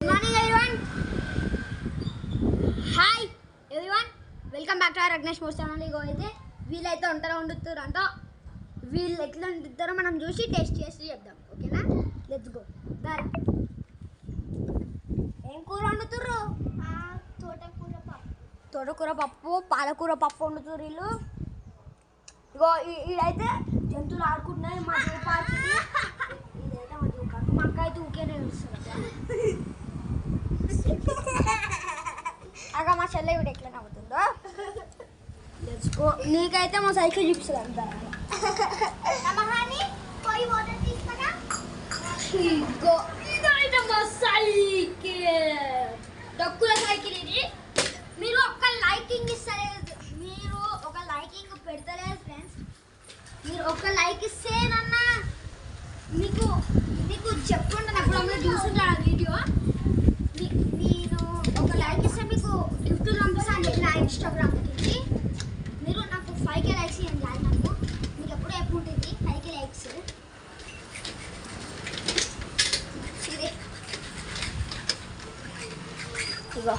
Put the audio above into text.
Morning everyone. Hi everyone, welcome back to our అగ్నేష్ మోస్ట్ channel. ఇగో అయితే వీళ్ళైతే వంటలు వండుతారంట. వీళ్ళు ఎట్లా వండుతారో మనం చూసి టేస్ట్ చేసి చెప్దాం. ఓకేనా, లెట్స్ గో. ఏం కూర వండుతుర్రు? తోటకూర పప్పు, పాలకూర పప్పు వండుతుర్రు వీళ్ళు. ఇగో ఇదైతే జంతువులు ఆడుకుంటున్నాయి మా జూ పార్క్కి. ఇదైతే మా జూ పార్క్. మా అక్క అయితే ఊకేనే చూస్తుంది. అక్క మా చెల్లె వీడు ఎట్లా నవ్వుతుందో. నీకైతే మా సైకిల్ చూపిస్తుంది అంతా. ఇదైతే మా సైకిల్, డక్కుల సైకిల్. ఇది మీరు ఒక్క లైకింగ్ ఇస్తలేదు, మీరు ఒక లైకింగ్ పెడతలేదు ఫ్రెండ్స్. మీరు ఒక లైక్ ఇస్తేనన్నా మీకు చెప్పుకుంటాను. ఎప్పుడు చూస్తుంటాను ఆ వీడియో. నేను ఒక లైక్ ఇస్తే మీకు గిఫ్ట్ పంపిస్తాను నా ఇన్స్టాగ్రామ్కి. మీరు నాకు 5K లైక్స్ ఇవ్వండి. నాకు మీకు ఎప్పుడు ఉంటుంది 5K లైక్స్. ఇగో